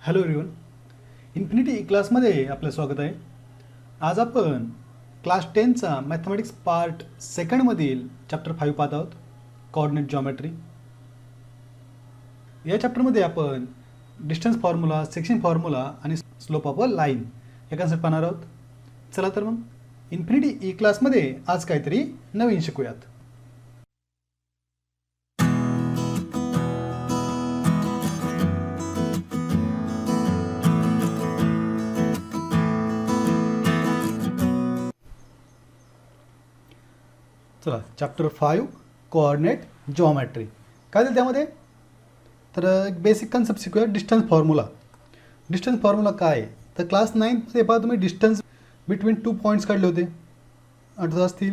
Hello everyone, infinity क्लासमध्ये आपलं स्वागत आहे. आज आपण क्लास 10चा मॅथमॅटिक्स पार्ट सेकंडमधील चॅप्टर 5 पाहत आहोत, कोऑर्डिनेट जॉमेट्री. या चॅप्टरमध्ये आपण डिस्टन्स फॉर्म्युला, सेक्शन फॉर्म्युला आणि स्लोप ऑफ अ लाईन या कन्सेप्ट पाहणार आहोत. चला तर मग इन्फिनिटी क्लासमध्ये आज काहीतरी नवीन शिकूयात. चला, चॅप्टर 5 कोऑर्डिनेट जॉमेट्री. काय दिलं त्यामध्ये? तर एक बेसिक कन्सेप्ट शिकूया, डिस्टन्स फॉर्म्युला. डिस्टन्स फॉर्म्युला काय आहे? तर क्लास 9मध्ये पहा तुम्ही डिस्टन्स बिटवीन 2 पॉईंट्स काढले होते, आठवत असतील.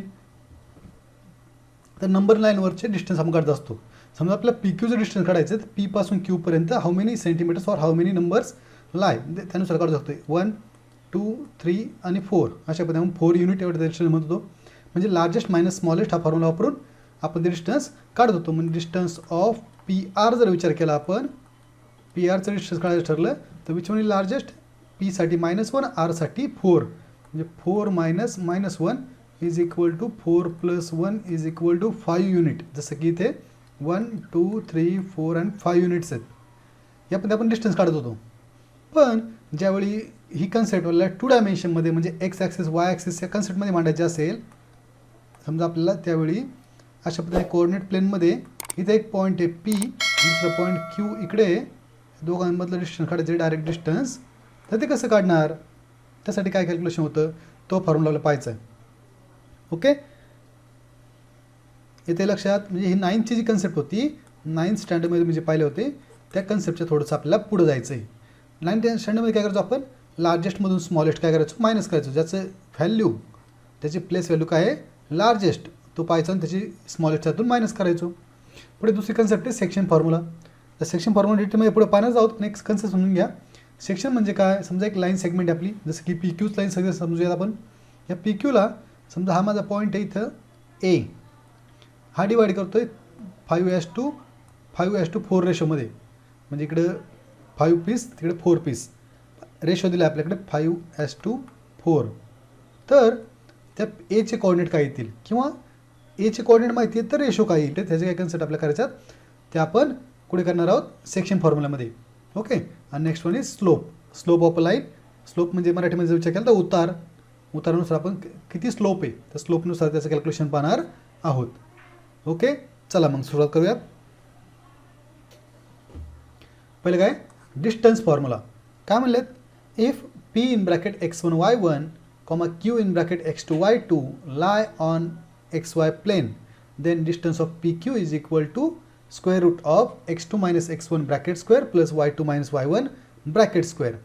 तर नंबर लाईनवरचे डिस्टन्स आपण काढत असतो. समजा आपल्याला पी क्यूचं डिस्टन्स काढायचं तर पी पासून क्यूपर्यंत how many centimetres or how many numbers lie त्यानुसार काढू शकतो. 1, 2, 3 आणि 4 अशा पद्धतीने 4 युनिट एवढं डिस्टन्स म्हणतो. म्हणजे लार्जेस्ट मायनस स्मॉलेस्ट हा फॉर्म्युला वापरून आपण ते डिस्टन्स काढत होतो. म्हणजे डिस्टन्स ऑफ पी आर जर विचार केला आपण, पी आरचं डिस्टन्स काढायचं ठरलं तर विच वन इज लार्जेस्ट? पीसाठी -1, आरसाठी 4. म्हणजे 4 minus -1 is equal to 4 + 1 is equal to 5 unit. जसं की इथे 1, 2, 3, 4 आणि 5 युनिट्स आहेत. यामध्ये आपण डिस्टन्स काढत होतो. पण ज्यावेळी ही कन्सेप्ट आपल्याला 2 डायमेन्शनमध्ये म्हणजे एक्स ॲक्सिस वाय ॲक्सिस या कन्सेप्टमध्ये मांडायची असेल, समजा आपल्याला त्यावेळी अशा पद्धतीने कोऑर्डिनेट प्लेनमध्ये इथे एक पॉईंट आहे पी, दुसरा पॉईंट क्यू, इकडे दोघांमधलं डिस्टन्स काढायचं डायरेक्ट डिस्टन्स. तर ते कसं काढणार? त्यासाठी काय कॅल्क्युलेशन होतं तो फॉर्म्युला पाहायचा आहे. ओके, येते लक्षात? म्हणजे ही 9ची जी कन्सेप्ट होती, 9th स्टँडर्डमध्ये म्हणजे पाहिले होते त्या कन्सेप्टच्या थोडंसं आपल्याला पुढं जायचं आहे. 9th स्टँडर्डमध्ये काय करायचो आपण? लार्जेस्टमधून स्मॉलेस्ट काय करायचो? मायनस करायचो. ज्याचं व्हॅल्यू, त्याची प्लेस व्हॅल्यू काय आहे? लार्जेस्ट, तो पाहायचा आणि त्याची स्मॉलेस्ट त्यातून मायनस करायचो. पुढे दुसरी कन्सेप्ट आहे सेक्शन फॉर्म्युला. तर सेक्शन फॉर्म्युला डिटेलमध्ये पुढे पाहणार आहोत. नेक्स्ट कन्सेप्ट समजून घ्या. सेक्शन म्हणजे काय? समजा एक लाईन सेगमेंट आपली, जसं की पी क्यूच लाईन सगळं समजूयात आपण. या पी क्यूला समजा हा माझा पॉईंट आहे इथं ए, हा डिवाईड करतो आहे 5:4 रेशोमध्ये. म्हणजे इकडं 5 पीस, तिकडे 4 पीस रेशो दिला आपल्याकडे 5:4. तर त्या एचे कोऑर्डिनेट काय येतील किंवा एचे कोऑर्डिनेट माहिती आहे तर रेशो काय येईल, त्याचे काय कन्सेप्ट आपल्या करायच्यात ते आपण कुठे करणार आहोत? सेक्शन फॉर्म्युलामध्ये. ओके. आणि next one is slope. Slope of a line. Slope म्हणजे मराठीमध्ये जर विचार केला तर उतार. उतारानुसार आपण किती स्लोप आहे तर स्लोपनुसार त्याचं कॅल्क्युलेशन पाहणार आहोत. ओके, चला मग सुरुवात करूयात. पहिले काय? Distance formula. काय म्हणलेत? If P in bracket x1 y1 q in bracket x2 y2 lie on xy plane, then distance of pq is equal to square root of x2 minus x1 bracket square plus y2 minus y1 bracket square.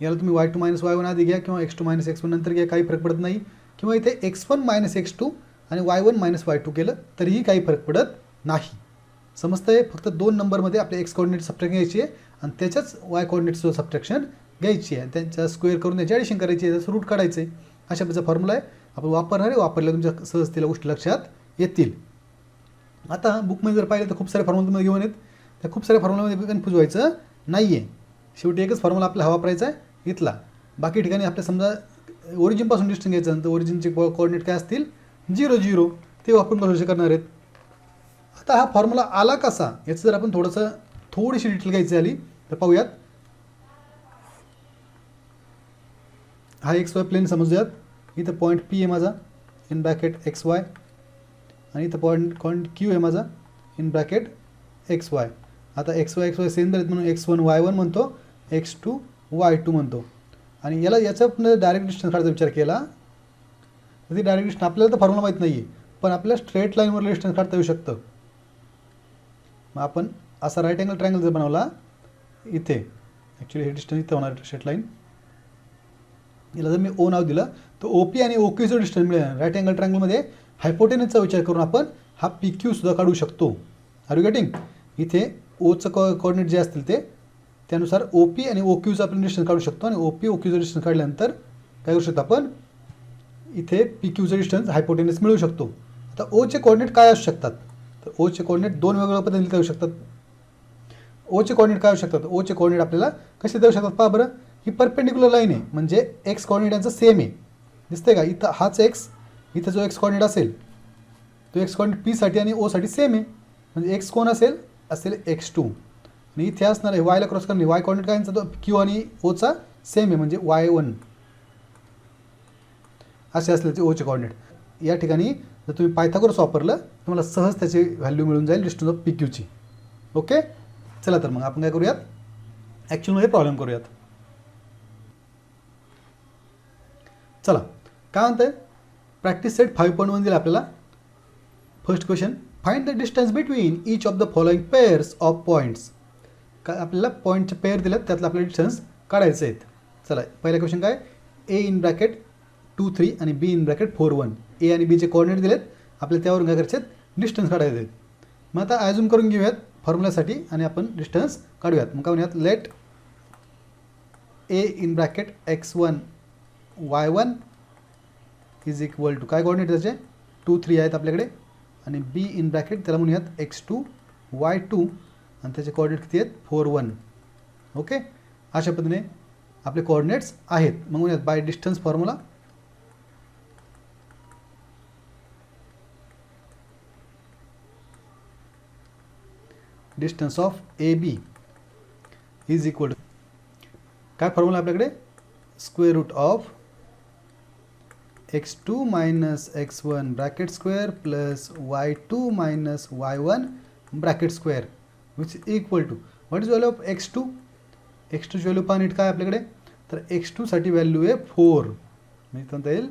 याला तुम्ही y2 minus y1 आधी घ्या किंवा x2 minus x1 नंतर घ्या, काही फरक पडत नाही. किंवा इथे x1 minus x2 आणि y1 minus y2 केलं तरीही काही फरक पडत नाही. समजतंय? फक्त 2 नंबरमध्ये आपले x कोऑर्डिनेट सबट्रॅक्ट घ्यायची आहे आणि त्याच्याच y कोऑर्डिनेटचं सबट्रॅक्शन घ्यायची आहे. त्यांचा स्क्वेअर करून त्याची ॲडिशन करायची आहे, त्याचं रूट काढायचं आहे. अशा प्रकारचा फॉर्म्युला आहे. आपण वापरणार आहे, वापरल्या तुमच्या सहजतेला गोष्टी लक्षात येतील. आता बुकमध्ये जर पाहिलं तर खूप सारे फॉर्म्युला तुम्हाला घेऊन येत. त्या खूप साऱ्या फॉर्म्युलामध्ये कन्फ्यूज व्हायचं नाही आहे. शेवटी एकच फॉर्म्युला आपल्याला वापरायचा आहे इथला. बाकी ठिकाणी आपल्या समजा ओरिजिनपासून डिस्टन्स घ्यायचं तर ओरिजिनचे कोऑर्डिनेट काय असतील? 0, 0 ते वापरून कॅल्क्युलेशन करणार आहेत. आता हा फॉर्म्युला आला कसा याचं जर आपण थोडीशी डिटेल घ्यायची झाली तर पाहूयात. हा XY प्लेन समजूयात. इथं पॉईंट पी आहे माझा इन ब्रॅकेट XY आणि इथं पॉईंट क्यू आहे माझा इन ब्रॅकेट XY. आता XY सेम झालेत म्हणून x1 y1 म्हणतो, x2 y2 म्हणतो. आणि याचा डायरेक्ट डिस्टन्स काढायचा विचार केला तर ती डायरेक्ट डिस्टन्स आपल्याला तर फॉर्म्युला माहीत नाही आहे, पण आपल्याला स्ट्रेट लाईनवर डिस्टन्स काढता येऊ शकतं. मग आपण असा राईट अँगल ट्रायंगल जर बनवला इथे, ॲक्च्युली हे डिस्टन्स इथं होणार स्ट्रेट लाईन, याला जर मी ओ नाव दिलं तर OP आणि OQचं डिस्टन्स मिळेल. राईट अँगल ट्रायंगलमध्ये हायपोटेनसचा विचार करून आपण हा PQ सुद्धा काढू शकतो. Are you getting? इथे ओचं कोऑर्डिनेट जे असतील त्यानुसार OP आणि OQचं आपण डिस्टन्स काढू शकतो आणि OP OQचं डिस्टन्स काढल्यानंतर काय करू शकतो आपण? इथे PQचं डिस्टन्स हायपोटेनस मिळू शकतो. आता ओचे कोऑर्डिनेट काय असू शकतात? तर ओचे कोऑर्डिनेट 2 वेगवेगळ्या पद्धतीने लिहिता येऊ शकतात. ओचे कोऑर्डिनेट काय होऊ शकतात, ओचे कोऑर्डिनेट आपल्याला कसे देऊ शकतात पहा बरं. ही परपेंडिक्युलर लाईन आहे म्हणजे एक्स कोऑर्डिनेट यांचं सेम आहे, दिसतंय का, इथं हाच एक्स, इथं जो एक्स कोऑर्डिनेट असेल तो एक्स कोऑर्डिनेट पीसाठी आणि ओसाठी सेम आहे, म्हणजे एक्स कोण असेल, x2 आणि इथे असणार आहे वायला क्रॉस करणे, वाय कोऑर्डिनेट काय यांचा क्यू आणि ओचा सेम आहे म्हणजे y1 असे असल्याचे ओचे कोऑर्डिनेट. या ठिकाणी जर तुम्ही पायथागोरस वापरलं तुम्हाला सहज त्याची व्हॅल्यू मिळून जाईल डिस्टन्स ऑफ PQची. ओके, चला तर मग आपण काय करूयात, ॲक्च्युअलमध्ये प्रॉब्लेम करूयात. चला काय म्हणतंय, प्रॅक्टिस सेट 5.1 दिला आपल्याला. First question, find the distance between each of the following pairs of points. काय आपल्याला पॉईंटचे पेअर दिलेत त्यातलं आपल्याला डिस्टन्स काढायचे आहेत. चला पहिला क्वेश्चन काय, ए इन ब्रॅकेट 2 3 आणि बी इन ब्रॅकेट 4 1. ए आणि बीचे कोऑर्डिनेट दिलेत आपल्याला, त्यावरून काय करायचे आहेत, डिस्टन्स काढायचे आहेत. मग आता ॲझ्युम करून घेऊयात फॉर्म्युलासाठी आणि आपण डिस्टन्स काढूयात. मग काय म्हणूयात, let A in bracket x1 y1 is equal to, काय कोऑर्डिनेट त्याचे 2 3 आहेत आपल्याकडे, आणि बी इन ब्रॅकेट त्याला म्हणूयात x2 y2 आणि त्याचे कोऑर्डिनेट किती आहेत 4 1. ओके, अशा पद्धतीने आपले कोऑर्डिनेट्स आहेत. मग म्हणूयात by distance formula, distance of A B is equal to, काय फॉर्म्युला आपल्याकडे, square root of x2 minus x1 bracket square plus y2 minus y1 bracket square which is equal to, what is value of x2. x2ची value पहा नीट काय आपल्याकडे, तर x2 साठी value आहे 4, म्हणजे म्हणता येईल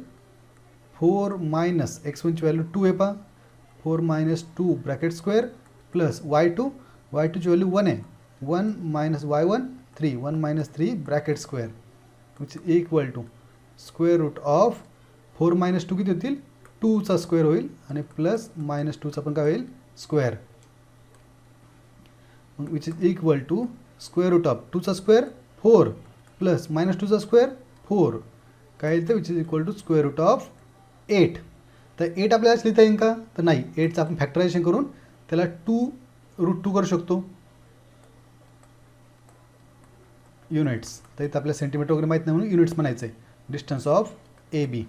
4 मायनस x1ची व्हॅल्यू 2 आहे पहा, 4 मायनस 2 ब्रॅकेट स्क्वेअर प्लस y2ची व्हॅल्यू 1 आहे, 1 minus y1 3, 1 minus 3 bracket square which is equal to square root of 4 minus 2 किती होतील, 2चा स्क्वेअर होईल आणि प्लस मायनस 2चा पण काय होईल स्क्वेअर, मग which is equal to square root of 2चा स्क्वेअर 4 प्लस मायनस 2चा स्क्वेअर 4, काय येईल तर which is equal to square root of 8. तर 8 आपल्याला लिहिता येईल का, तर नाही, 8चं आपण फॅक्टरायझेशन करून त्याला 2√2 करू शकतो युनिट्स. तर इथं आपल्याला सेंटीमीटर वगैरे माहीत नाही म्हणून युनिट्स म्हणायचं आहे, distance of A B.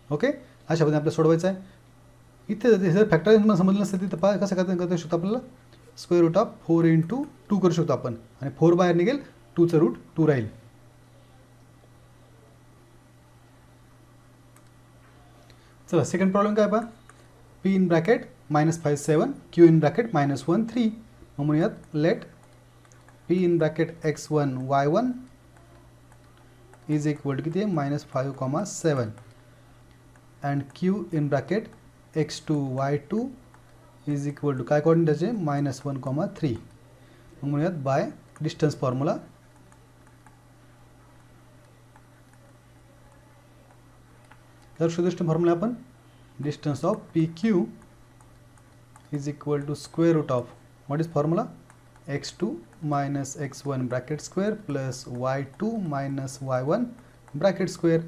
Okay, अशा पद्धतीने आपल्याला सोडवायचं आहे. इथे जर फॅक्टरायझेशन समजलं नसेल तिथं पहा कसं करू शकतो, आपल्याला स्क्वेअर रूट ऑफ 4 × 2 करू शकतो आपण, आणि 4 बाहेर निघेल, 2चं रूट 2 राहील. चला सेकंड प्रॉब्लेम काय पहा, P in bracket -5 7 Q in bracket -1 3. मग म्हणूयात let P in bracket x1 y1 is equal to किती आहे -5 7 and Q in bracket x2 y2 is equal to, काय कोऑर्डिनेट त्याचे -1 3. मग म्हणूयात बाय डिस्टन्स फॉर्म्युला, तर डिस्टन्स फॉर्म्युला आपण distance of PQ is equal to square root of, what is formula, x2 minus x1 bracket square plus y2 minus y1 bracket square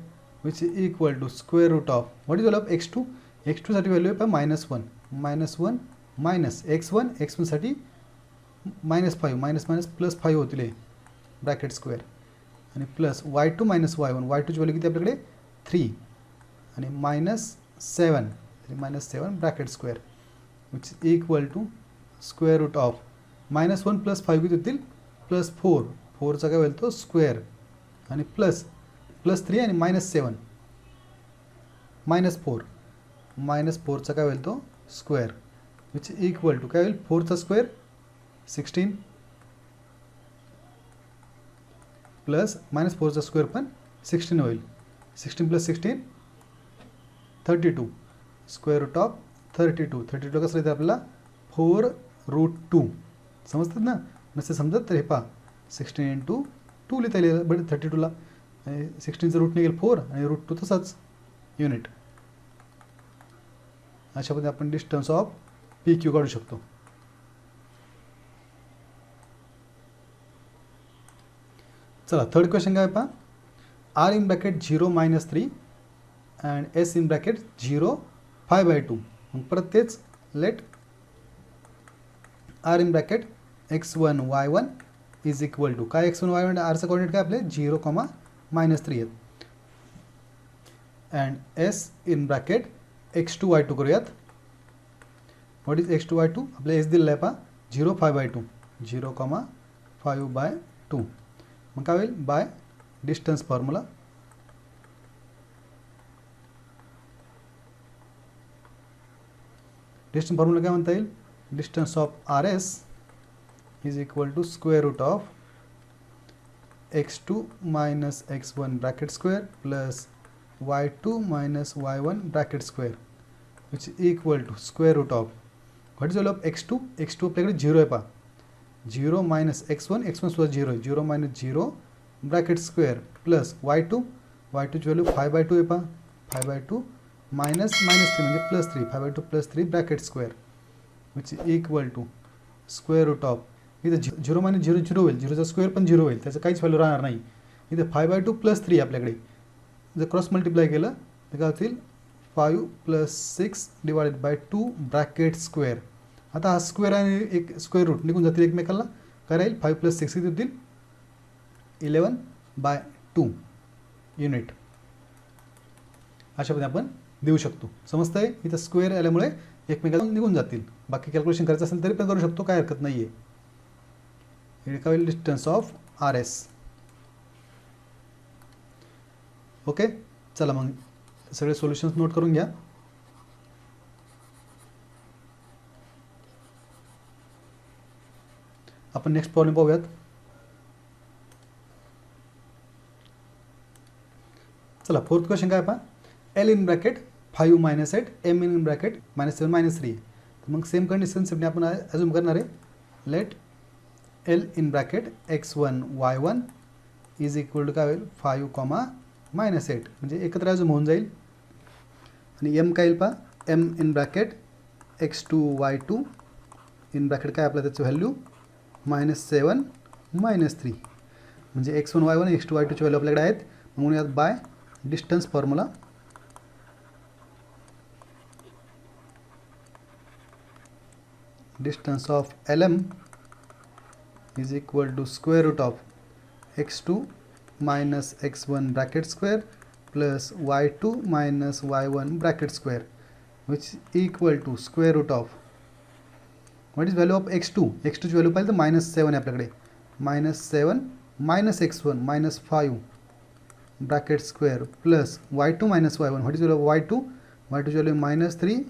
which is equal to square root of, what is value of x2. x2 साठी value आहे -1 minus x1 साठी -5 minus plus 5 होतील bracket square, आणि plus y2 minus y1 ची value किती आपल्याकडे 3 आणि -7 bracket square which is equal to square root of -1 plus 5 किती होतील +4, 4चा काय होईल तो स्क्वेअर, आणि प्लस 3 आणि -7 -4चा काय होईल तो square which is equal to काय होईल 4चा स्क्वेअर 16 प्लस -4चा स्क्वेअर पण 16 होईल, 16 + 16 32 स्क्वेअर रूट ऑफ 32 कसं येतं आपल्याला 4√2. समजतात ना, नसते समजत तर हे पहा 16 × 2 लिहिता येईल, बट 32ला 16चं रूट निघेल 4 आणि √2 तसाच युनिट. अशा पद्धतीने आपण डिस्टन्स ऑफ PQ काढू शकतो. चला थर्ड क्वेश्चन काय पहा, R in bracket 0 -3 and S in bracket 0 5/2. मग परत तेच let R in bracket x1 y1 is equal to काय x1 y1 आरचा कोऑर्डिनेट काय आपले 0, -3 आहेत. And s in bracket x2 y2 करूयात. व्हॉट इज x2 y2 आपल्या s दिलेला आहे पहा 0, 5/2 0, 5/2 मग काय होईल by distance formula. Distance formula काय म्हणता येईल distance of RS is equal to square root of x2 minus x1 bracket square plus y2 minus y1 bracket square which is equal to square root of what is the value of x2 आपल्याकडे 0 आहे पहा 0 minus x1 सुद्धा 0 आहे 0 minus 0 bracket square plus y2 ची value 5/2 आहे पहा 5/2 minus 3 म्हणजे plus 3 5/2 plus 3 bracket square which is equal to square root of इथं 0 - 0 0 होईल 0चा स्क्वेअर पण 0 होईल त्याचं काहीच व्हॅल्यू राहणार नाही. इथं 5/2 प्लस 3 आपल्याकडे जर क्रॉस मल्टिप्लाय केलं तर काय होतील 5 + 6 डिवायडेड बाय 2 ब्रॅकेट स्क्वेअर. आता हा स्क्वेअर आणि एक स्क्वेअर रूट निघून जातील एकमेकांना काय राहील 5 + 6 किती होतील 11/2 युनिट. अशा पद्धतीने आपण देऊ शकतो. समजतंय इथं स्क्वेअर आल्यामुळे एकमेकांना निघून जातील. बाकी कॅल्क्युलेशन करायचं असेल तरी पण करू शकतो काय हरकत नाही आहे. हे काय होईल डिस्टन्स ऑफ RS. ओके चला मग सगळे सोल्युशन्स नोट करून घ्या. आपण नेक्स्ट प्रॉब्लेम पाहूयात. चला फोर्थ क्वेश्चन काय पहा L in bracket 5 - 8 M in bracket -7 - 3. तर मग सेम कंडिशनशिपने आपण अजूम करणार आहे. Let L in bracket x1 y1 is equal to काय होईल 5, -8 म्हणजे एकत्र अजूम होऊन जाईल. आणि M काय येईल पहा M in bracket x2 y2 in bracket काय आपलं त्याचं व्हॅल्यू -7 - 3 म्हणजे x1 y1 x2 y2 ची व्हॅल्यू आपल्याकडे आहेत. म्हणून यात bye distance formula distance of LM is equal to square root of x2 minus x1 bracket square plus y2 minus y1 bracket square which is equal to square root of what is value of x2 ची value पाहिजे तर -7 आहे आपल्याकडे -7 minus x1 -5 bracket square plus y2 minus y1 what is value of y2 ची value -3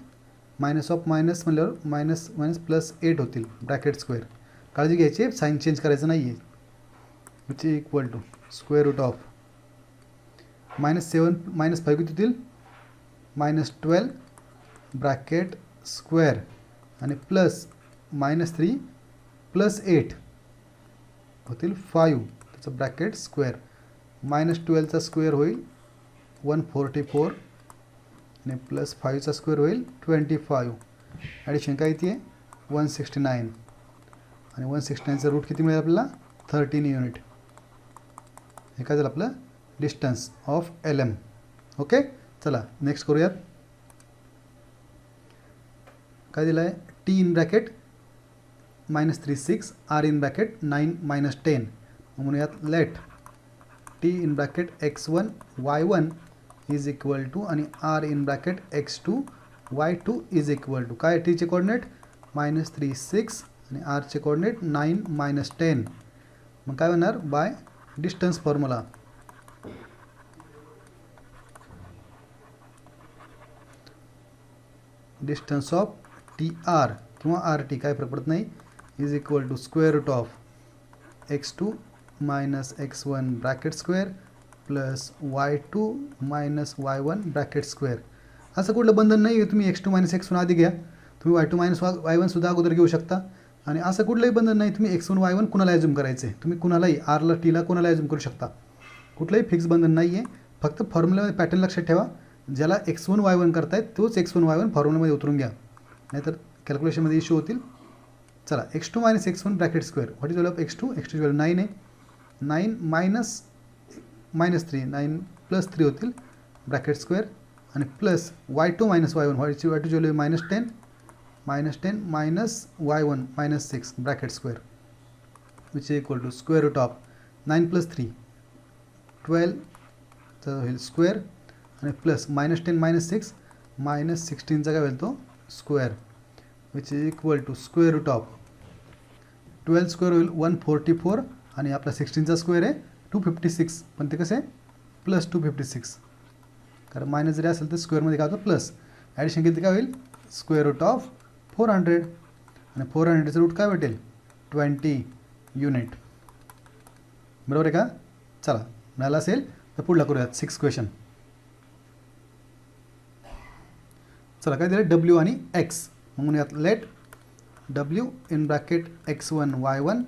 minus of minus म्हणल्यावर minus plus 8 होतील bracket square. काळजी घ्यायची साईन चेंज करायचं नाही आहे. Which is equal to square root of -7 -5 किती होतील -12 ब्रॅकेट स्क्वेअर आणि प्लस -3 प्लस 8 होतील 5 त्याचं ब्रॅकेट स्क्वेअर. -12चा स्क्वेअर होईल 144 आणि प्लस 5चा स्क्वेअर होईल 25. ॲडिशन काय येते 169 आणि 169चा रूट किती मिळेल आपल्याला 13 युनिट. हे काय झालं आपलं डिस्टन्स ऑफ LM. ओके चला नेक्स्ट करूयात. काय दिलं आहे T in bracket -3 6 R in bracket 9 - 10 म्हणून यात let T in bracket x1 y1 is equal to आणि R in bracket x2 y2 is equal to काय टीचे कोऑर्डिनेट -3 6 आणि R चे कोऑर्डिनेट 9 - 10. मग काय होणार by distance formula distance of TR किंवा RT काय फरक पडत नाही is equal to square root of x2 minus x1 bracket square plus y2 minus y1 bracket square. असं कुठलं बंधन नाही आहे तुम्ही x2 - x1 आधी घ्या तुम्ही y2 - y1 सुद्धा अगोदर घेऊ शकता. आणि असं कुठलंही बंधन नाही तुम्ही x1 y1 कुणाला ॲझ्युम करायचं आहे तुम्ही कुणालाही आरला टीला कोणाला ॲझ्युम करू शकता. कुठलंही फिक्स बंधन नाही आहे. फक्त फॉर्म्युलामध्ये पॅटर्न लक्षात ठेवा ज्याला x1 y1 करतायत तोच x1 y1 फॉर्म्युलामध्ये उतरून घ्या नाहीतर कॅल्क्युलेशनमध्ये इश्यू होतील. चला x2 - x1 bracket square what is value of x2 ची व्हॅल्यू 9 आहे 9 -3 9 + 3 होतील ब्रॅकेट स्क्वेअर आणि plus y2 - y1 y2 value -10 -10 - y1 -6 bracket square which is equal to square root of 9 + 3 12चं होईल स्क्वेअर आणि प्लस -10 - 6 -16चा काय होईल तो square which is equal to square root of 12 square होईल 144 आणि आपला 16चा स्क्वेअर आहे 256 पण ते कसं आहे प्लस 256 कारण मायनस जरी असेल तर स्क्वेअरमध्ये काय होतं प्लस ॲडिशन केली तर काय होईल स्क्वेअर रूट ऑफ 400 आणि 400चं रूट काय भेटेल 20 युनिट बरोबर आहे का. चला मिळालं असेल तर पुढला करूयात 6 क्वेश्चन. चला काय दिलं डब्ल्यू आणि एक्स म्हणूयात let W in bracket x1 y1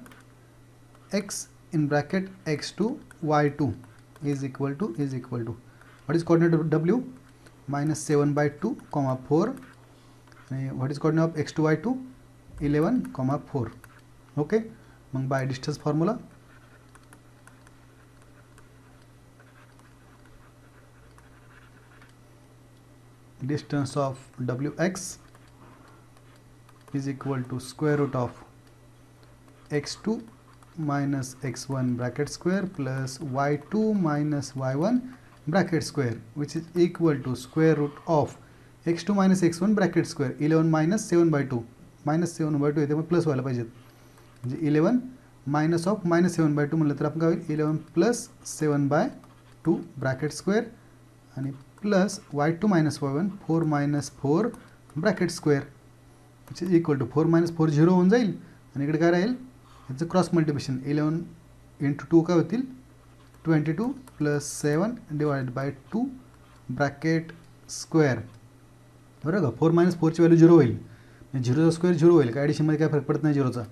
x in bracket x2 y2 is equal to what is coordinate of w -7/2 4 and what is coordinate of x2 y2 11 4 okay मग by distance formula distance of wx is equal to square root of x2 minus x1 bracket square plus y2 minus y1 bracket square which is equal to square root of x2 minus x1 bracket square 11 minus 7/2 येते मग plus व्हायला पाहिजे म्हणजे 11 minus of -7/2 म्हणलं तर आपण काय होईल 11 प्लस 7/2 ब्रॅकेट स्क्वेअर आणि plus y2 minus y1 4 minus 4 bracket square which is equal to 4 minus 4 0 होऊन जाईल आणि इकडे काय राहील याचं क्रॉस मल्टिप्लिकेशन 11 × 2 काय होतील 22 + 7 / 2 ब्रॅकेट स्क्वेअर बरोबर का 4 - 4ची व्हॅल्यू 0 होईल म्हणजे 0चा स्क्वेअर 0 होईल काय ॲडिशनमध्ये काय फरक पडत नाही 0चा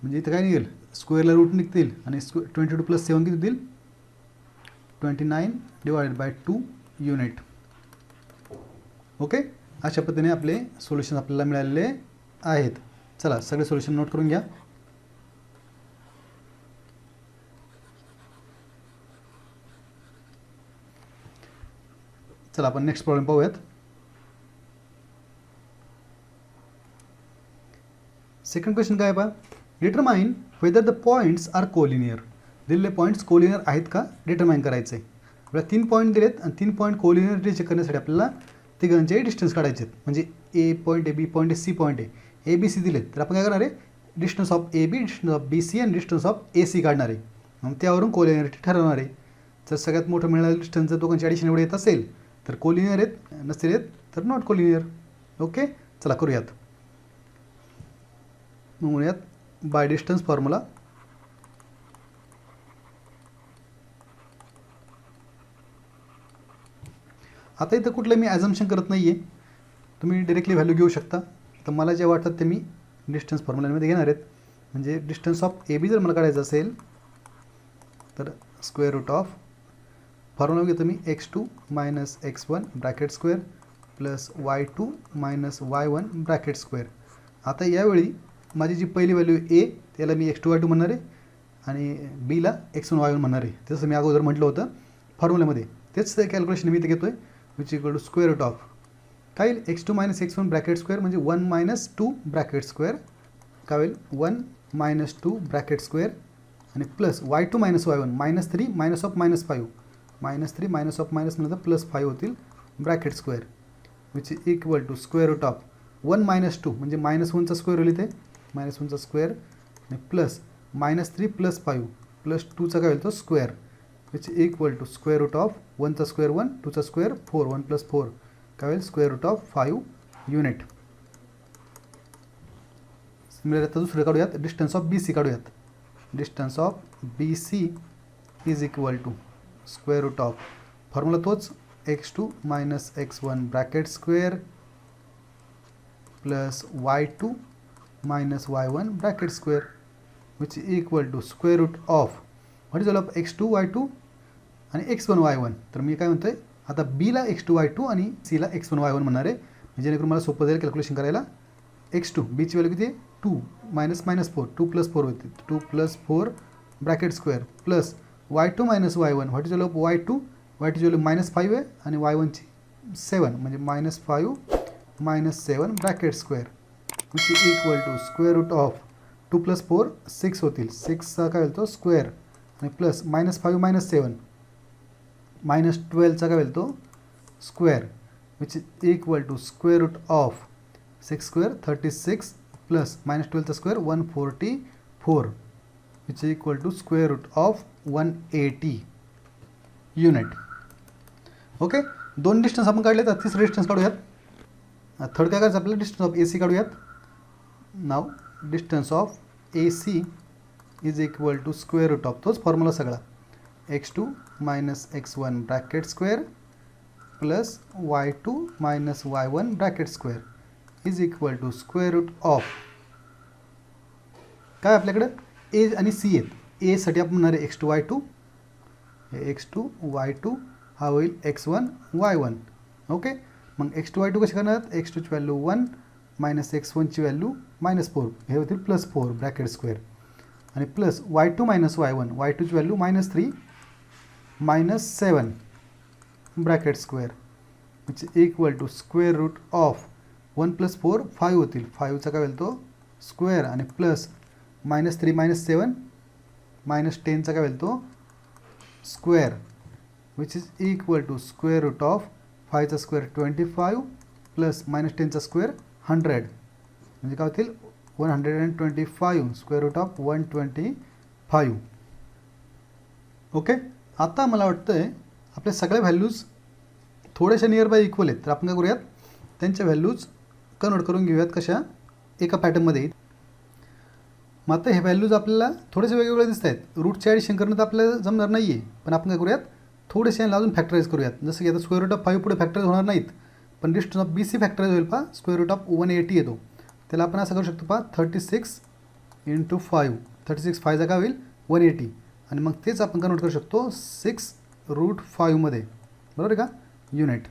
म्हणजे इथं काय निघेल स्क्वेअरला रूट निघतील आणि 22 + 7 किती होतील 29 / 2 युनिट. ओके अशा पद्धतीने आपले सोल्युशन आपल्याला मिळालेले आहेत. चला सगळे सोल्युशन नोट करून घ्या. चला आपण नेक्स्ट प्रॉब्लेम पाहूयात. सेकंड क्वेश्चन काय पहा determine whether the points are collinear. दिलेले पॉईंट्स कोलिनियर आहेत का डिटरमाइन करायचं आहे. आपल्याला 3 पॉईंट दिलेत आणि 3 पॉईंट कोलिनियर चेक करण्यासाठी आपल्याला तिघांचे डिस्टन्स काढायचे आहेत म्हणजे ए पॉईंट आहे बी पॉईंट आहे सी पॉईंट आहे ए बी सी दिलेत तर आपण काय करणार आहे distance of A B distance of B C आणि डिस्टन्स ऑफ ए सी काढणार आहे मग त्यावरून कोलिनियरिटी ठरवणार आहे. जर सगळ्यात मोठं मिळणारं डिस्टन्स जर दोघांची ॲडिशन एवढे येत असेल तर कोलिनियर आहेत नसतील येत तर नॉट कोलिनियर. ओके चला करूयात. मग म्हणूयात बाय डिस्टन्स फॉर्म्युला आता इथं कुठलं मी ॲझम्पशन करत नाही आहे तुम्ही डायरेक्टली व्हॅल्यू घेऊ शकता. तर मला जे वाटतात ते मी डिस्टन्स फॉर्म्युलामध्ये घेणार आहेत म्हणजे डिस्टन्स ऑफ ए बी जर मला काढायचं असेल तर स्क्वेअर रूट ऑफ फॉर्म्युला घेतो मी x2 - x1 bracket square plus y2 - y1 bracket square. आता यावेळी माझी जी पहिली व्हॅल्यू ए त्याला मी x2 y2 म्हणणार आहे आणि बीला x1 y1 म्हणणार आहे जसं मी अगोदर म्हटलं होतं फॉर्म्युल्यामध्ये तेच कॅल्क्युलेशन मी इथे घेतो आहे which equal to square root of काय येईल x2 - x1 ब्रॅकेट स्क्वेअर म्हणजे 1 - 2 ब्रॅकेट स्क्वेअर काय होईल 1 - 2 ब्रॅकेट स्क्वेअर आणि प्लस y2 - y1 -3 -5 म्हणलं तर +5 होतील bracket square which is equal to square root of 1 - 2 म्हणजे -1चा स्क्वेअर होईल इथे -1चा स्क्वेअर आणि प्लस -3 + 5 + 2चा काय होईल तो square which is equal to square root of 1चा स्क्वेअर 1 2चा स्क्वेअर 4 1 + 4 काय होईल square root of 5 unit. Similar आता दुसरं काढूयात डिस्टन्स ऑफ बी सी काढूयात. Distance of B C is equal to square root of formula तोच x2 - x1 bracket square plus y2 - y1 bracket square which is equal to square root of what is all of x2 y2 आणि x1 y1. तर मी काय म्हणतोय आता बीला x2 y2 आणि सीला x1 y1 म्हणणार आहे जेणेकरून मला सोपं जाईल कॅल्क्युलेशन करायला. x2 बीची व्हॅल्यू किती आहे 2 -4 2 + 4 होते 2 + 4 bracket square plus y2 - y1 what is all of y2 ची व्हॅल्यू -5 आहे आणि y1ची 7 म्हणजे -5 - 7 bracket square which is equal to square root of 2 + 4 6 होतील, 6चा काय होईल तो स्क्वेअर, आणि प्लस -5 - 7 -12चा काय होईल तो square, which is equal to square root of 6² 36 plus -12चा square 144, which is equal to square root of 180 unit. Okay, दोन डिस्टन्स आपण काढले, तर तिसरं डिस्टन्स काढूयात. थर्ड काय करायचं आपल्याला, डिस्टन्स ऑफ ए सी काढूयात. नाव distance of A C is equal to square root of, तोच फॉर्म्युला सगळा, x2 - x1 bracket square plus y2 - y1 bracket square is equal to square root of, काय आपल्याकडं ए आणि सी आहेत. एसाठी आपण म्हणणार आहे x2 y2, हे x2 y2 हा होईल x1 y1. ओके, मग x2 y2 कसे करणार, x2 ची व्हॅल्यू 1 मायनस x1 ची व्हॅल्यू -4, हे होतील +4 ब्रॅकेट स्क्वेअर, आणि प्लस y2 - y1, y2 ची value -3 -7 bracket square, which is equal to square root of 1 + 4 5 होतील, 5चा काय होईल तो स्क्वेअर, आणि प्लस -3 - 7 -10चा काय होईल तो square, which is equal to square root of 5चा स्क्वेअर 25 प्लस -10चा स्क्वेअर 100, म्हणजे काय होतील 125, स्क्वेअर रूट ऑफ 125. ओके, आता मला वाटतं आपल्या सगळ्या व्हॅल्यूज थोड्याशा नियर बाय इक्वल आहेत, तर आपण काय करूयात, त्यांच्या व्हॅल्यूज कन्वर्ट करून घेऊयात कशा, एका पॅटर्नमध्ये. मग आता हे व्हॅल्यूज आपल्याला थोडेसे वेगवेगळे दिसत आहेत, रूटचे ॲडिशन करणं तर आपल्याला जमणार नाही आहे, पण आपण काय करूयात, थोडेसे अजून फॅक्टराईज करूयात. जसं की आता स्क्वेअर रूट ऑफ 5 पुढे फॅक्टराईज होणार नाहीत, पण डिस्टन्स ऑफ बी सी फॅक्टराईज होईल पहा, स्क्वेअर रूट ऑफ 180 येतो, त्याला आपण असं करू शकतो पहा 36 × 5, 36 5चा काय होईल 180, आणि मग तेच आपण कन्वर्ट करू शकतो 6√5 मध्ये, बरोबर आहे का, युनिट.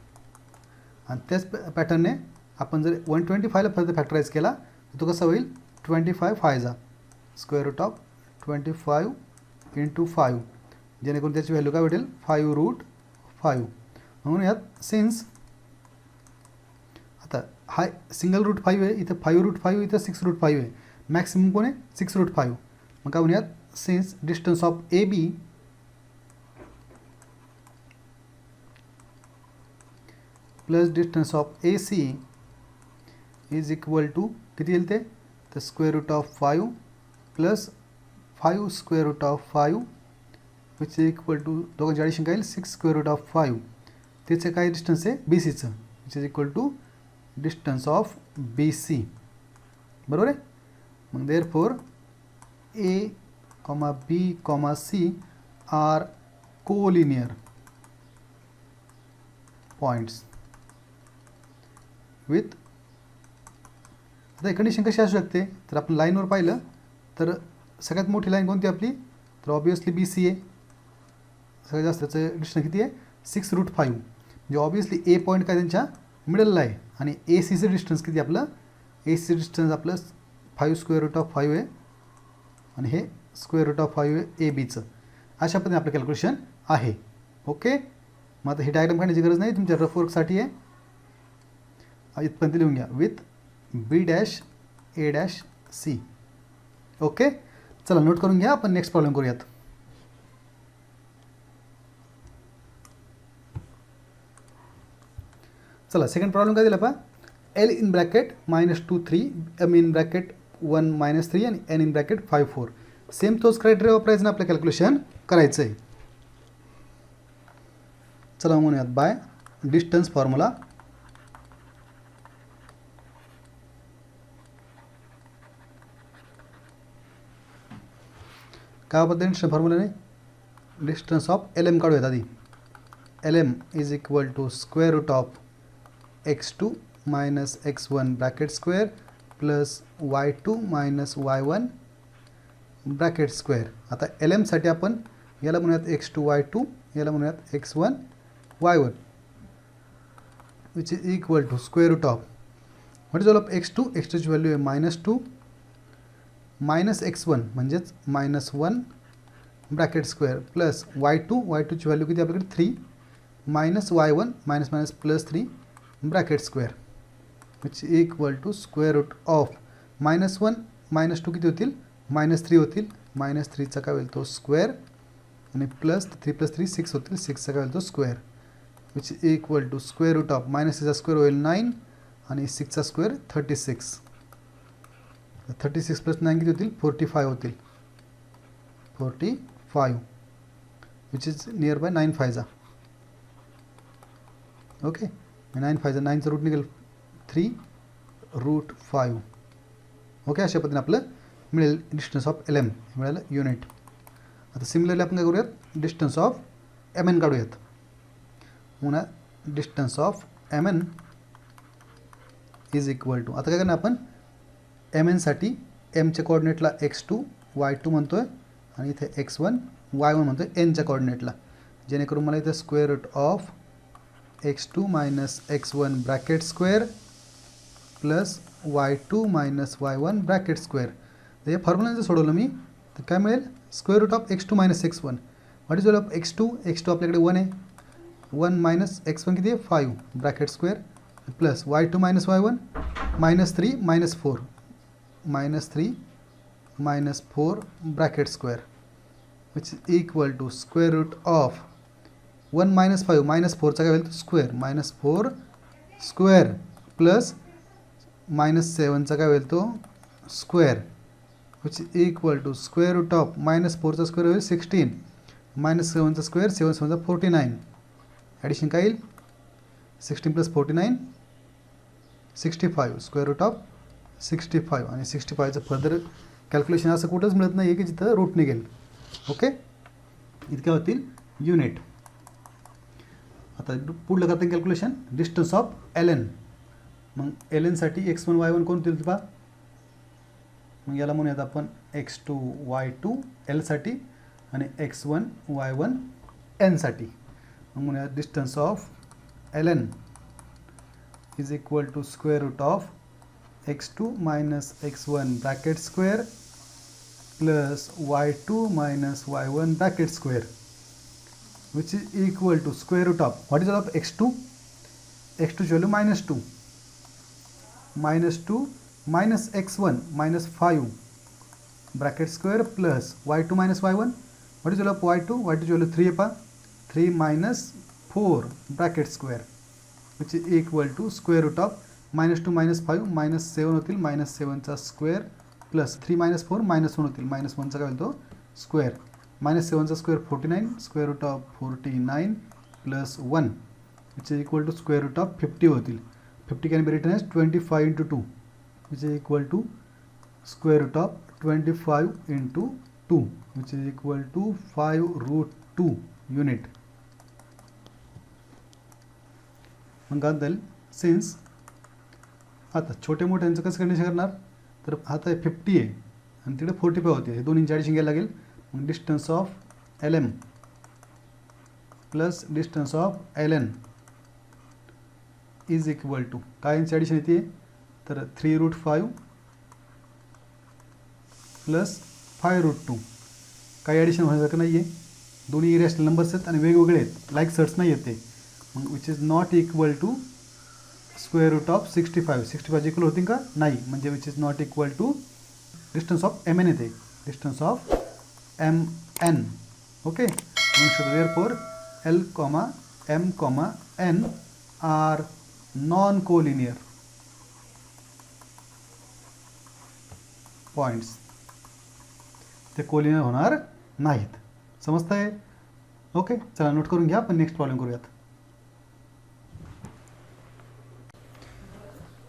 आणि त्याच पॅटर्नने आपण जर 125ला फॅक्टराईज केला तर तो कसा होईल 25 5चा, स्क्वेअर रूट ऑफ 25 × 5, जेणेकरून त्याची व्हॅल्यू काय भेटेल 5√5. म्हणून यात सिन्स आता हा सिंगल रूट 5 आहे, इथं 5√5, इथं 6√5 आहे, मॅक्सिमम कोण आहे 6√5. मग काय म्हणूयात, since distance of A B plus distance of A C is equal to किती येईल ते, तर square root of 5 plus 5 square root of 5, which is equal to दोघांची ॲडिशन काय येईल 6 स्क्वेअर रूट ऑफ 5. त्याचं काय डिस्टन्स आहे बी सीचं, which is equal to distance of B C, बरोबर आहे. मग therefore A, B, C are collinear points with, आता कंडिशन कशी असू शकते, तर आपण लाईनवर पाहिलं तर सगळ्यात मोठी लाईन कोणती आपली, तर ऑब्वियसली बी सी आहे, सगळ्यात जास्तचं डिस्टन्स किती आहे 6√5, म्हणजे ऑब्वियसली ए पॉईंट काय त्यांच्या मिडलला आहे, आणि ए सीचं डिस्टन्स किती आपलं, ए सी डिस्टन्स आपलं 5 स्क्वेअर रूट ऑफ 5 आहे, आणि हे स्क्वेअर रूट ऑफ 5 आहे ए बीचं. अशा पद्धतीने आपलं कॅल्क्युलेशन आहे. ओके, मग आता हे डायग्राम काढण्याची गरज नाही, तुमच्या रफ वर्कसाठी आहे, इथपर्यंत लिहून घ्या, with B', A', C. Okay, चला नोट करून घ्या, आपण नेक्स्ट प्रॉब्लेम करूयात. चला सेकंड प्रॉब्लेम काय दिला पहा, L in bracket -2 3, M in bracket 1 -3 आणि N इन ब्रॅकेट 5 4. सेम तोच क्रायटेरिया वापरायचा आपलं कॅल्क्युलेशन करायचं आहे. चला म्हणूयात बाय डिस्टन्स फॉर्म्युला. काय पद्धतीने डिस्टन्स फॉर्म्युलाने डिस्टन्स ऑफ LM काढूयात आधी. LM is equal to square root of x2 minus x1 bracket square plus y2 minus y1 bracket square. आता LM साठी आपण याला म्हणूयात x2 y2, याला म्हणूयात x1 y1, which is equal to square root of what is all of x2, x2 ची value आहे -2 minus x1 म्हणजेच -1 bracket square plus y2, y2 ची व्हॅल्यू किती आपल्याकडे 3 minus y1 minus minus plus 3 bracket square, which equal to square root of -1 - 2 किती होतील -3 होतील, -3चा काय होईल तो स्क्वेअर आणि +3 6 होतील, 6चा काय होईल तो square which is equal to square root of -3चा स्क्वेअर होईल 9 आणि 6चा स्क्वेअर 36. 36 + 9 किती होतील 45 होतील, 45 which is near by 9 5 okay. 9 5 9चं रूट निघेल 3√5 ओके. अशा पद्धतीने आपलं मिळेल डिस्टन्स ऑफ LM मिळालं युनिट. आता सिमिलरली आपण काय करूयात डिस्टन्स ऑफ MN काढूयात. पुन्हा distance of MN is equal to, आता काय करणार आपण MN साठी Mच्या कोऑर्डिनेटला x2 y2 म्हणतोय आणि इथे x1 y1 म्हणतोय Nच्या कोऑर्डिनेटला, जेणेकरून मला इथे square root of x2 - x1 bracket square plus y2 - y1 bracket square. तर या फॉर्म्युला जर सोडवलं मी तर काय मिळेल square root of x2 - x1. What is of x2 आपल्याकडे 1 आहे, 1 - x1 किती आहे 5 bracket square plus y2 - y1 -3 - 4 bracket square which is equal to square root of 1 - 5 -4चा काय होईल स्क्वेअर -4 स्क्वेअर प्लस -7चा काय होईल तो square which is equal to square root of -4चा स्क्वेअर होईल 16 -7चा स्क्वेअर 7 7 49. ॲडिशन काय येईल 16 + 49 65 स्क्वेअर रूट ऑफ 65 आणि 65चं फर्दर कॅल्क्युलेशन असं कुठंच मिळत नाही आहे की जिथं रूट निघेल. ओके, इतक्या होतील युनिट. आता पुढलं करता कॅल्क्युलेशन डिस्टन्स ऑफ LN. मग LN साठी x1 y1 कोणती होती पहा. मग याला म्हणूयात आपण x2 y2 L साठी आणि x1 y1 N साठी. मग म्हणूयात distance of LN is equal to square root of x2 - x1 bracket square plus y2 - y1 bracket square which is equal to square root of what is of x2 value -2 minus x1 minus 5 bracket square plus y2 minus y1 what is of y2 value 3 pa 3 minus 4 bracket square which is equal to square root of -2 minus 5 minus 7 होतील -7चा square plus 3 minus 4 -1 होतील -1चा काय होतो square -7चा square 49 square root of 49 plus 1 which is equal to square root of 50 होतील. 50 can be written as 25 × 2 which is equal to square root of 25 × 2 which is equal to 5√2 unit. मग काय जाईल since आता छोटे मोठ्यांचं कसं कंडिशन करणार तर आता 50 आहे आणि तिकडे 45 होते, हे दोन्हींची ॲडिशन घ्यायला लागेल. मग distance of LM plus distance of LN is equal to काय यांची ॲडिशन येते तर 3√5 प्लस 5√2. काही ॲडिशन होण्यासारखं नाही आहे, दोन्ही इरॅशनल नंबर्स आहेत आणि वेगवेगळे आहेत, लाईक सर्ट्स नाही आहेत ते. मग which is not equal to square root of 65 equal होतील का नाही, म्हणजे which is not equal to distance of MN येते, distance of MN. Okay, therefore L, M, N are non-collinear points, ते कोलिनियर होणार नाहीत. समजतंय? ओके, चला नोट करून घ्या. आपण नेक्स्ट प्रॉब्लेम करूयात.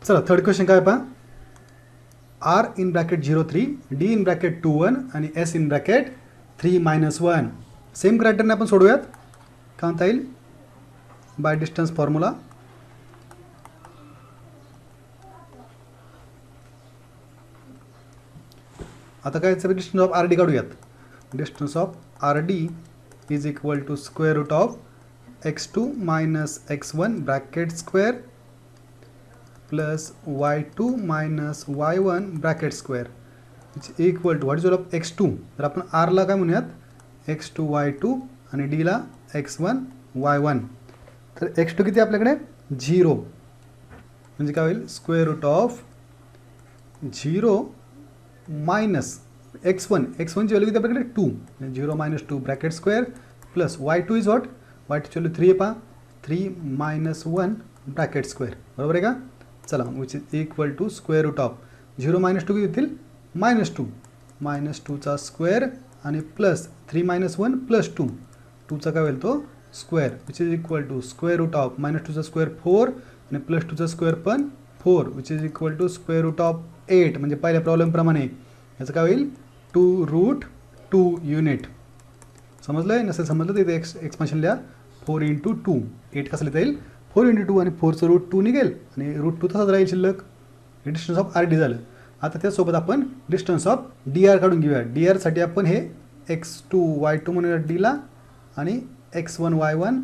चला थर्ड क्वेश्चन काय पहा. R in bracket 03, D in bracket 21 आणि S in bracket 3 - 1. Same criterion आपण सोडूयात. काय म्हणता येईल बाय डिस्टन्स फॉर्म्युला. आता काय डिस्टन्स ऑफ RD काढूयात. Distance of RD is equal to square root of x2 - x1 bracket square plus y2 - y1 bracket square is equal to what is of x2. तर आपण आरला काय म्हणूयात x2 y2 आणि डीला x1 y1. तर x2 किती आपल्याकडे 0, म्हणजे काय होईल square root of 0 minus x1 ची व्हॅल्यू किती आपल्याकडे 2, 0 minus 2 bracket square plus y2 is what, y2ची व्हॅल्यू 3 आहे पहा, 3 मायनस 1 ब्रॅकेट स्क्वेअर, बरोबर आहे का. चला which is equal to square root of 0 minus 2 किती होतील मायनस 2चा स्क्वेअर आणि प्लस 3 मायनस 1 प्लस 2, 2चा काय होईल तो square, which is equal to square root of -2चा स्क्वेअर 4 आणि प्लस 2चा स्क्वेअर पण 4, which is equal to square root of 8. म्हणजे पहिल्या प्रॉब्लेमप्रमाणे याचं काय होईल 2√2 युनिट. समजलं आहे, नसेल समजलं तर इथे एक्सपान्शन लिहा, 4 × 2, 8 कसं लिहिता येईल 4 × 2 आणि 4चं √2 निघेल आणि √2 तसाच राहील शिल्लक. हे डिस्टन्स ऑफ RD झालं. आता त्यासोबत आपण डिस्टन्स ऑफ DR काढून घेऊया. DRसाठी आपण हे x2 y2 म्हणूया Dला आणि x1 y1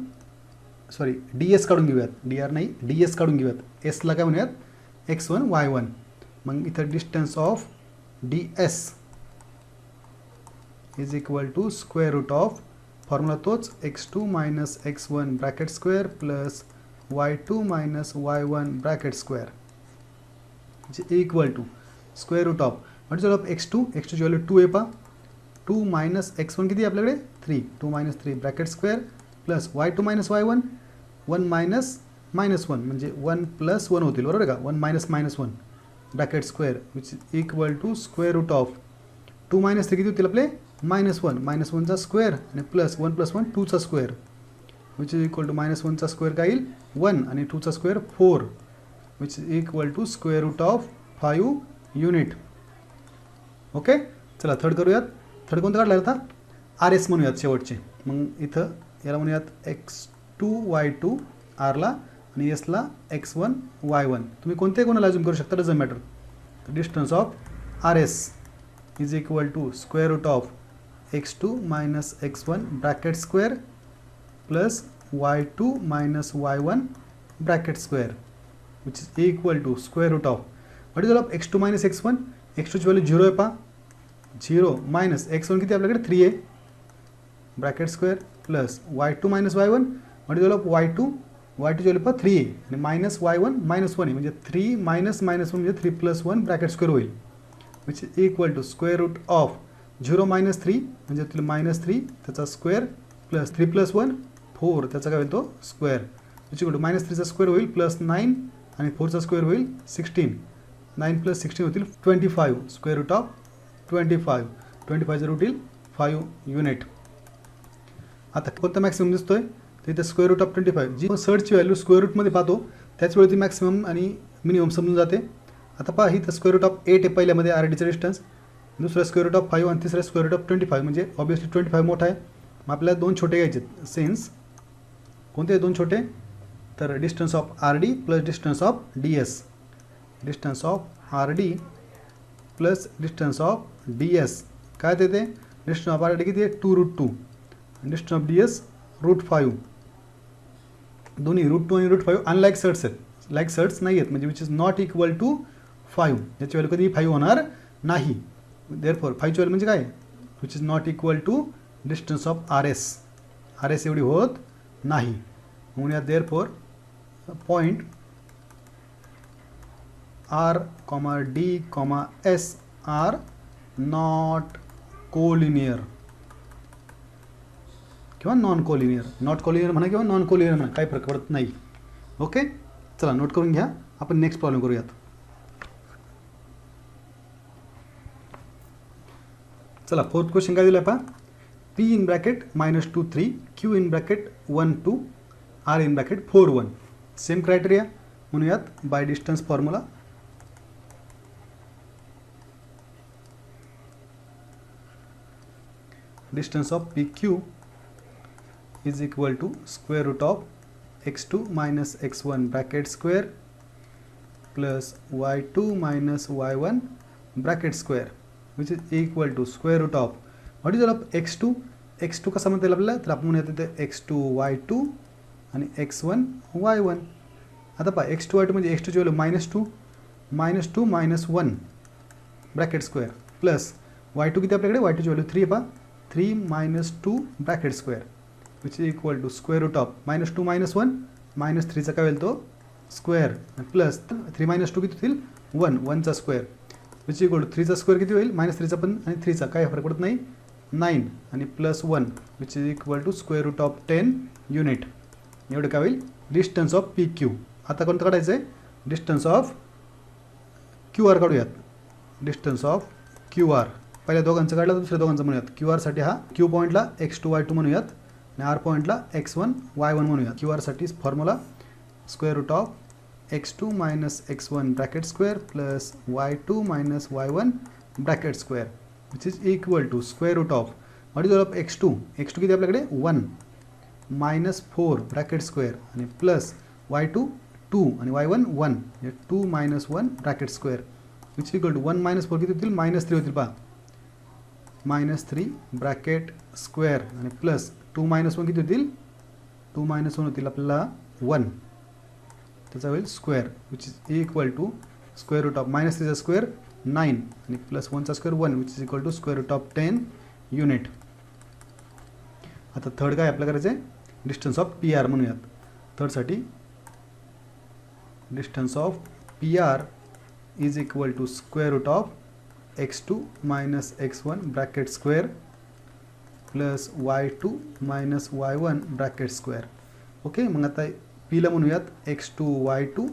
सॉरी DS काढून घेऊयात, DR नाही DS काढून घेऊयात, Sला काय म्हणूयात x1 y1. मग इथं distance of DS is equal to square root of formula तोच x2 minus x1 bracket square plus y2 minus y1 bracket square equal to square root of what is of x2 ची value 2 आहे पहा, 2 minus x1 किती आपल्याकडे 3, 2 minus 3 bracket square plus y2 minus y1 1 minus -1 म्हणजे 1 plus 1 होतील, बरोबर आहे का, 1 minus -1 bracket square which is equal to square root of 2 minus 3 किती होतील आपले -1चा स्क्वेअर आणि प्लस 1 प्लस 1 2चा square which is equal to -1चा स्क्वेअर काय येईल 1 आणि 2चा square 4 which is equal to square root of 5 unit. Okay, चला थर्ड करूयात. थर्ड कोणतं काढलं आता RS म्हणूयात शेवटचे. मग इथं याला म्हणूयात x2 y2 Rला आणि Sला x1 y1. तुम्ही कोणाला अजूम करू शकता, doesn't matter. Distance of RS is equal to square root of x2 minus x1 bracket square plus y2 minus y1 bracket square which is equal to square root of what is of x2 minus x1, x2 ची value 0 आहे पहा, 0 minus x1 किती आपल्याकडे 3 आहे bracket square plus y2 minus y1 what is of y2 ची value पहा 3 आहे आणि मायनस y1 -1 आहे म्हणजे 3 मायनस -1 म्हणजे 3 प्लस 1 ब्रॅकेट स्क्वेअर होईल which is equal to square root of 0 minus 3 म्हणजे तुला -3 त्याचा स्क्वेअर प्लस 3 प्लस 1 4 त्याचा काय होईल तो स्क्वेअर विच इक्वल टू -3चा स्क्वेअर होईल प्लस 9 आणि 4चा स्क्वेअर होईल 16, 9 प्लस 16 होतील 25, स्क्वेअर रूट ऑफ 25चा रूट येईल 5 युनिट. आता कोणता मॅक्सिमम दिसतोय तर इथे स्क्वेअर रूट ऑफ 25, जी सर्टची व्हॅल्यू स्क्वेअर रूटमध्ये पाहतो त्याच वेळी ती मॅक्सिमम आणि मिनिमम समजून जाते. आता पहा ही तर स्क्वेअर रूट ऑफ 8 आहे पहिल्यामध्ये RDचा डिस्टन्स, दुसरा स्क्वेअर रूट ऑफ 5 आणि तिसरा स्क्वेअर रूट ऑफ 25 म्हणजे ऑब्वियसली 25 मोठा आहे. मग आपल्याला 2 छोटे घ्यायचे सेन्स कोणते 2 छोटे तर distance of RD plus distance of DS, distance of RD plus distance of DS काय देते, डिस्टन्स ऑफ RD किती आहे 2√2 आणि डिस्टन्स ऑफ DS √5, दोन्ही √2 आणि √5 अनलाईक सर्ट्स आहेत, लाईक सर्ट्स नाही आहेत म्हणजे which is not equal to 5, याची व्हॅल्यू कधी 5 होणार नाही. देअरफॉर 5ची व्हॅल्यू म्हणजे काय which is not equal to distance of RS एवढी होत नाही. म्हणून या therefore point R, D, S are not collinear किंवा नॉन कोलिनियर, नॉट कोलिनियर म्हणा किंवा नॉन कोलिनियर म्हणा काही फरक पडत नाही. ओके, चला नोट करून घ्या. आपण नेक्स्ट प्रॉब्लेम करूयात. चला फोर्थ क्वेश्चन काय दिलं आहे पहा, P in bracket -2 3, Q in bracket 1 2, R in bracket 4 1. Same criteria म्हणूयात by distance formula. Distance of PQ is equal to square root of x2 minus x1 bracket square plus y2 minus y1 bracket square which is equal to square root of what is of x2. x2 कसा म्हणता येईल आपल्याला तर आपण म्हणूया तिथे x2 y2 आणि x1 y1. आता पहा x2 y2 म्हणजे x2 ची value -2 -1 bracket square plus y2 किती आपल्याकडे y2 ची व्हॅल्यू 3 पहा 3 -2 bracket square which is equal to square root of -2 -1 -3चा काय होईल तो स्क्वेअर प्लस 3 -2 किती होतील 1 1चा स्क्वेअर विच इक्वल टू 3चा स्क्वेअर किती होईल -3चा पण आणि 3चा काय फरक पडत नाही 9 आणि +1 which is equal to square root of 10 unit. एवढं काय होईल डिस्टन्स ऑफ पी क्यू. आता कोणतं काढायचं आहे डिस्टन्स ऑफ क्यू आर काढूयात. डिस्टन्स ऑफ क्यू आर पहिल्या दोघांचं काढलं दुसऱ्या दोघांचं म्हणूयात. क्यू आरसाठी हा क्यू पॉईंटला x2 y2 म्हणूयात आणि आर पॉईंटला x1 y1 म्हणूयात. क्यू आरसाठी formula square root of x2 minus x1 bracket square plus y2 minus y1 bracket square which is equal to square root of what is of x2 किती आपल्याकडे 1 -4 bracket square आणि plus y2 2 आणि y1 1 2 minus 1 bracket square which is equal to 1 -4 किती होतील -3 होतील पहा -3 bracket square आणि plus 2 - 1 किती होतील 2 - 1 होतील आपल्याला 1 त्याचा होईल square which is equal to square root of -3चा स्क्वेअर 9 आणि +1चा square 1 which is equal to square root of 10 unit. आता थर्ड काय आपल्याला करायचं आहे डिस्टन्स ऑफ पी आर म्हणूयात. थर्डसाठी distance of P R is equal to square root of x2 minus x1 bracket square plus y2 minus y1 bracket square. Okay मग आता पीला म्हणूयात x2 y2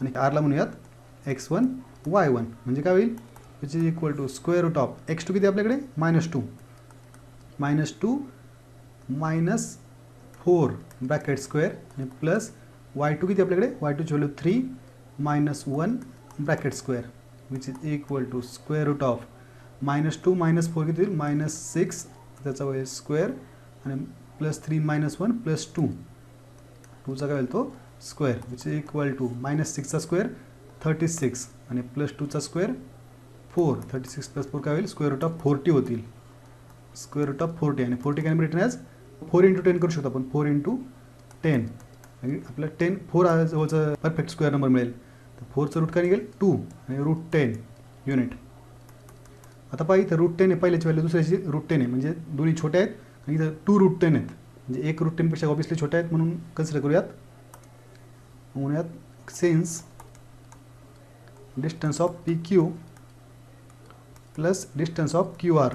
आणि आरला म्हणूयात x1 y1 म्हणजे काय होईल which is equal to square root of x2 किती आपल्याकडे -2 -4 ब्रॅकेट स्क्वेअर आणि प्लस y2 किती आपल्याकडे y2 ची value 3 -1 bracket square which is equal to square root of -2 -4 किती होईल -6 त्याचा होईल स्क्वेअर आणि +3 -1 +2 2चा काय होईल तो square which is equal to -6चा स्क्वेअर 36 आणि +2चा स्क्वेअर 4 36 + 4 काय होईल स्क्वेअर रूट ऑफ 40 होतील. स्क्वेअर रूट ऑफ 40 आणि 40 कॅन बी रिटन ॲज 4 × 10 करू शकतो आपण 4 × 10 आणि आपल्याला 10 4 जवळचा परफेक्ट स्क्वेअर नंबर मिळेल. तर 4चं रूट काय निघेल 2 आणि √10 युनिट. आता पहा इथं √10 आहे पहिल्याची व्हॅल्यू दुसऱ्याची √10 आहे म्हणजे दोन्ही छोटे आहेत आणि इथं 2 √10 आहेत म्हणजे 1 √10 पेक्षा ऑब्विसली छोटे आहेत म्हणून कन्सिडर करूयात. म्हणूयात since distance of P Q plus distance of Q R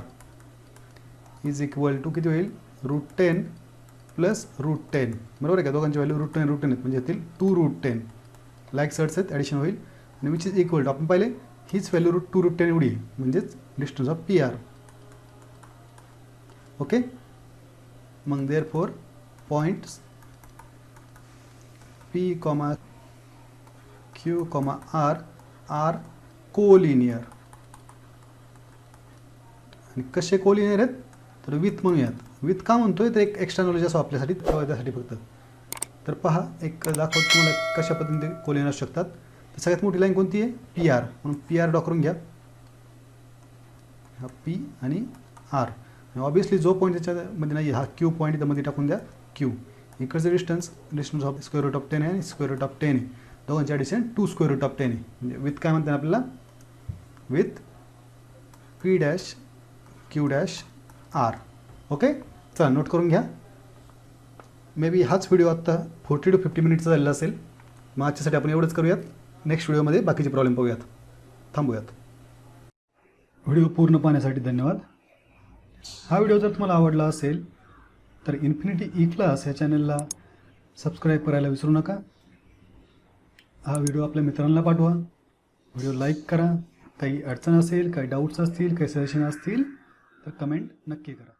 is equal to किती होईल √10 प्लस √10 बरोबर आहे का. दोघांची व्हॅल्यू √10 आहेत म्हणजे येतील 2 √10 लाईक सर्ट्स आहेत ॲडिशन होईल आणि विच इज इक्वल टू आपण पाहिले हीच व्हॅल्यू 2 √10 एवढी आहे म्हणजेच distance of P R. Okay मग there four points P comma Q comma R are collinear. आणि कसे कोलिनियर आहेत तर विथ म्हणूयात. विथ का म्हणतोय तर एक एक्स्ट्रा नॉलेज असो आपल्यासाठी त्यासाठी फक्त. तर पहा एक दाखवतो तुम्हाला कशा पद्धतीने कोलिनियर असू शकतात. तर सगळ्यात मोठी लाईन कोणती आहे पी आर म्हणून पी आर ड्रॉ करून घ्या. हा पी आणि आर आणि ऑब्विसली जो पॉईंट त्याच्यामध्ये नाही हा क्यू पॉईंट त्यामध्ये टाकून द्या क्यू. इकडचं distance of square root of 10 आहे आणि स्क्वेअर रूट ऑफ 10 आहे. दोघांची ॲडिशन 2 स्क्वेअर रूट ऑफ 10 आहे म्हणजे विथ काय म्हणतात आपल्याला with P dash Q dash R. Okay चला नोट करून घ्या. मे बी हाच व्हिडिओ आत्ता 40 to 50 मिनिटचा झालेला असेल. मग आजच्यासाठी आपण एवढंच करूयात. नेक्स्ट व्हिडिओमध्ये बाकीचे प्रॉब्लेम पाहूयात. थांबूयात. व्हिडिओ पूर्ण पाहण्यासाठी धन्यवाद. हा व्हिडिओ जर तुम्हाला आवडला असेल तर इन्फिनिटी ई क्लास ह्या चॅनलला सबस्क्राईब करायला विसरू नका. हा व्हिडिओ आपल्या मित्रांना पाठवा. व्हिडिओ लाईक करा. काही अडचण असेल काही डाऊट्स असतील काही सजेशन असतील तर कमेंट नक्की करा.